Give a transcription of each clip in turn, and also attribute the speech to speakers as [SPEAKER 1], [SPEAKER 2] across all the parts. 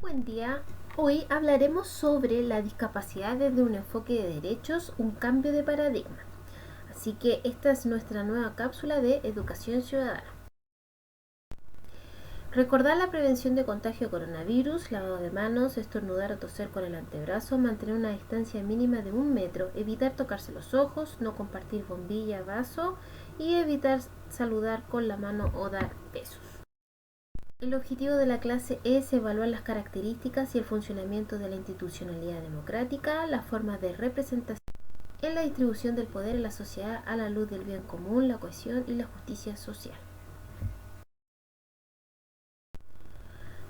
[SPEAKER 1] Buen día. Hoy hablaremos sobre la discapacidad desde un enfoque de derechos, un cambio de paradigma. Así que esta es nuestra nueva cápsula de educación ciudadana. Recordar la prevención de contagio de coronavirus, lavado de manos, estornudar o toser con el antebrazo, mantener una distancia mínima de 1 metro, evitar tocarse los ojos, no compartir bombilla, vaso y evitar saludar con la mano o dar besos. El objetivo de la clase es evaluar las características y el funcionamiento de la institucionalidad democrática, las formas de representación en la distribución del poder en la sociedad a la luz del bien común, la cohesión y la justicia social.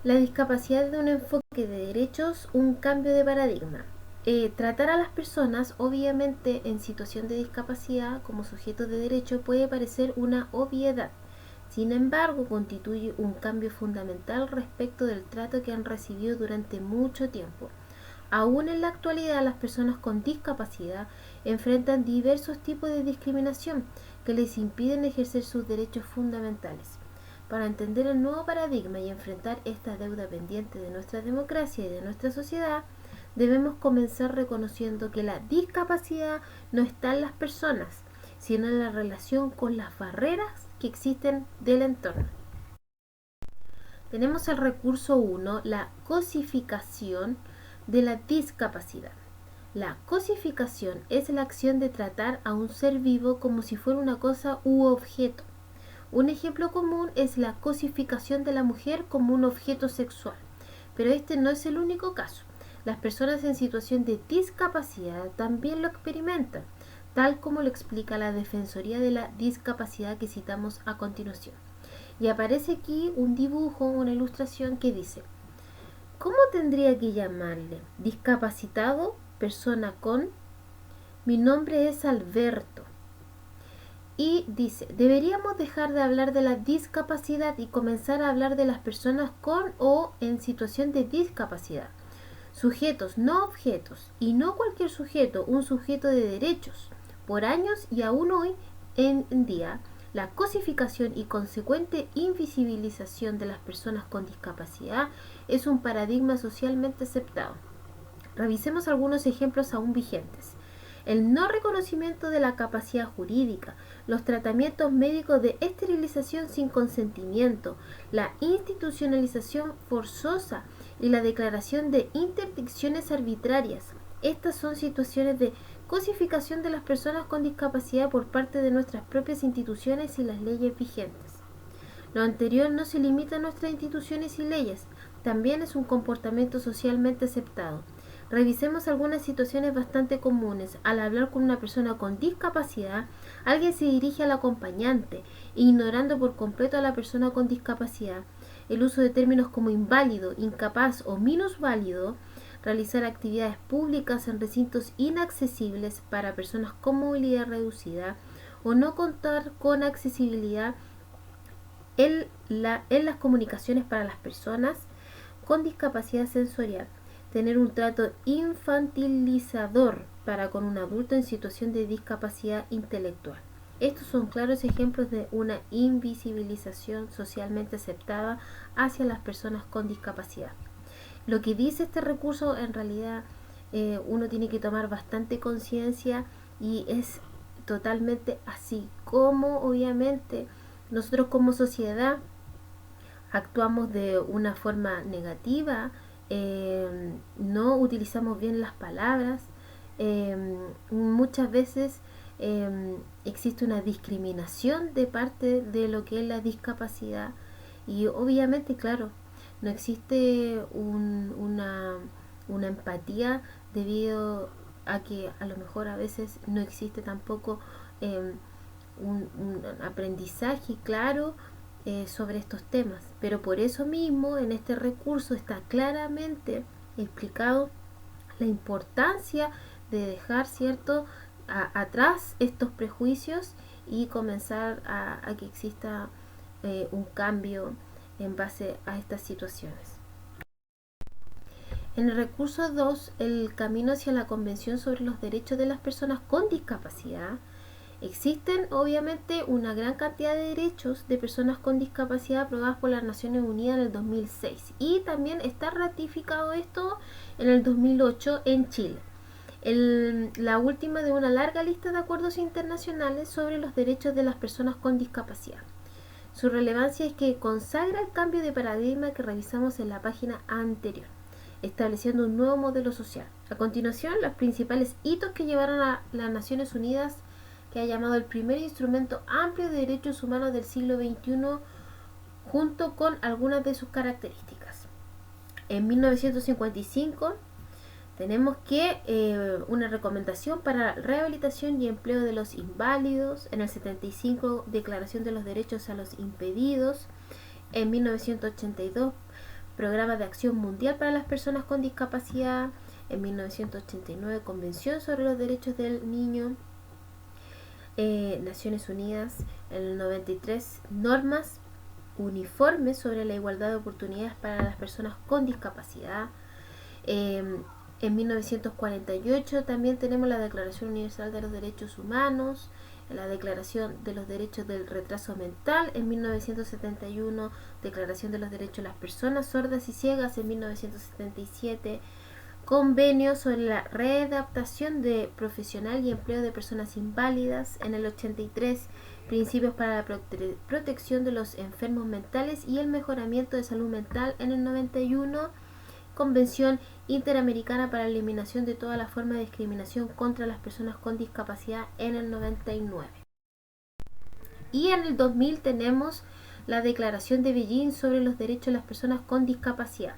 [SPEAKER 1] La discapacidad de un enfoque de derechos, un cambio de paradigma. Tratar a las personas, obviamente en situación de discapacidad, como sujetos de derecho puede parecer una obviedad. Sin embargo, constituye un cambio fundamental respecto del trato que han recibido durante mucho tiempo. Aún en la actualidad, las personas con discapacidad enfrentan diversos tipos de discriminación que les impiden ejercer sus derechos fundamentales. Para entender el nuevo paradigma y enfrentar esta deuda pendiente de nuestra democracia y de nuestra sociedad, debemos comenzar reconociendo que la discapacidad no está en las personas, sino en la relación con las barreras que existen del entorno. Tenemos el recurso 1, la cosificación de la discapacidad. La cosificación es la acción de tratar a un ser vivo como si fuera una cosa u objeto. Un ejemplo común es la cosificación de la mujer como un objeto sexual, pero este no es el único caso. Las personas en situación de discapacidad también lo experimentan, tal como lo explica la Defensoría de la Discapacidad que citamos a continuación. Y aparece aquí un dibujo, una ilustración que dice: ¿cómo tendría que llamarle? ¿Discapacitado? ¿Persona con? Mi nombre es Alberto. Y dice, deberíamos dejar de hablar de la discapacidad y comenzar a hablar de las personas con o en situación de discapacidad. Sujetos, no objetos, y no cualquier sujeto, un sujeto de derechos. Por años y aún hoy en día, la cosificación y consecuente invisibilización de las personas con discapacidad es un paradigma socialmente aceptado. Revisemos algunos ejemplos aún vigentes. El no reconocimiento de la capacidad jurídica, los tratamientos médicos de esterilización sin consentimiento, la institucionalización forzosa y la declaración de interdicciones arbitrarias. Estas son situaciones de cosificación de las personas con discapacidad por parte de nuestras propias instituciones y las leyes vigentes. Lo anterior no se limita a nuestras instituciones y leyes, también es un comportamiento socialmente aceptado. Revisemos algunas situaciones bastante comunes. Al hablar con una persona con discapacidad, alguien se dirige al acompañante, ignorando por completo a la persona con discapacidad. El uso de términos como inválido, incapaz o minusválido, realizar actividades públicas en recintos inaccesibles para personas con movilidad reducida o no contar con accesibilidad en las comunicaciones para las personas con discapacidad sensorial, tener un trato infantilizador para con un adulto en situación de discapacidad intelectual. Estos son claros ejemplos de una invisibilización socialmente aceptada hacia las personas con discapacidad. Lo que dice este recurso en realidad uno tiene que tomar bastante conciencia y es totalmente así como obviamente nosotros como sociedad actuamos de una forma negativa, no utilizamos bien las palabras, muchas veces existe una discriminación de parte de lo que es la discapacidad y obviamente, claro, no existe una empatía debido a que a lo mejor a veces no existe tampoco un aprendizaje claro sobre estos temas, pero por eso mismo en este recurso está claramente explicado la importancia de dejar atrás estos prejuicios y comenzar a que exista un cambio en base a estas situaciones. En el recurso 2, el camino hacia la Convención sobre los Derechos de las Personas con Discapacidad, Existen obviamente una gran cantidad de derechos de personas con discapacidad aprobadas por las Naciones Unidas en el 2006 y también está ratificado esto en el 2008 en Chile. La última de una larga lista de acuerdos internacionales sobre los derechos de las personas con discapacidad. Su relevancia es que consagra el cambio de paradigma que revisamos en la página anterior, estableciendo un nuevo modelo social. A continuación, los principales hitos que llevaron a las Naciones Unidas, que ha llamado el primer instrumento amplio de derechos humanos del siglo XXI, junto con algunas de sus características. En 1955 tenemos que una recomendación para rehabilitación y empleo de los inválidos. En el 75, Declaración de los Derechos a los Impedidos. En 1982, Programa de Acción Mundial para las Personas con Discapacidad. En 1989, Convención sobre los Derechos del Niño. Naciones Unidas. En el 93, Normas uniformes sobre la igualdad de oportunidades para las personas con discapacidad. En 1948 también tenemos la Declaración Universal de los Derechos Humanos, la Declaración de los Derechos del Retraso Mental en 1971, Declaración de los Derechos de las Personas Sordas y Ciegas en 1977, Convenio sobre la readaptación de profesional y empleo de personas inválidas en el 83, Principios para la protección de los enfermos mentales y el mejoramiento de salud mental en el 91, Convención Interamericana para la Eliminación de toda la forma de discriminación contra las personas con discapacidad en el 99. Y en el 2000 tenemos la Declaración de Beijing sobre los derechos de las personas con discapacidad.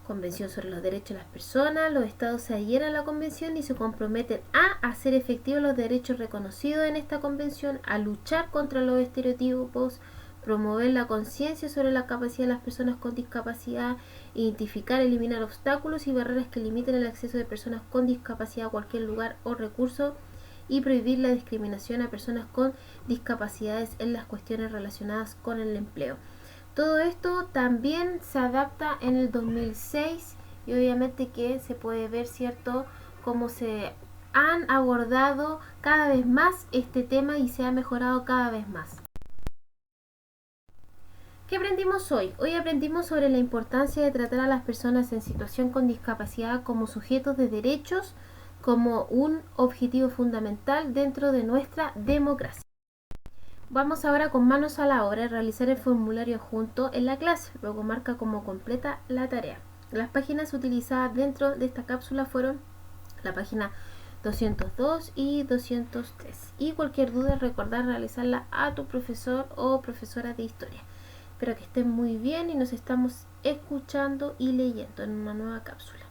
[SPEAKER 1] Convención sobre los derechos de las personas. Los estados se adhieren a la convención y se comprometen a hacer efectivos los derechos reconocidos en esta convención, a luchar contra los estereotipos, promover la conciencia sobre la capacidad de las personas con discapacidad, identificar, eliminar obstáculos y barreras que limiten el acceso de personas con discapacidad a cualquier lugar o recurso y prohibir la discriminación a personas con discapacidades en las cuestiones relacionadas con el empleo. Todo esto también se adapta en el 2006 y obviamente que se puede ver, ¿cierto?, cómo se han abordado cada vez más este tema y se ha mejorado cada vez más. ¿Qué aprendimos hoy? Hoy aprendimos sobre la importancia de tratar a las personas en situación con discapacidad como sujetos de derechos, como un objetivo fundamental dentro de nuestra democracia. Vamos ahora con manos a la obra a realizar el formulario junto en la clase, luego marca como completa la tarea. Las páginas utilizadas dentro de esta cápsula fueron la página 202 y 203. Y cualquier duda, recordar realizarla a tu profesor o profesora de historia. Espero que estén muy bien y nos estamos escuchando y leyendo en una nueva cápsula.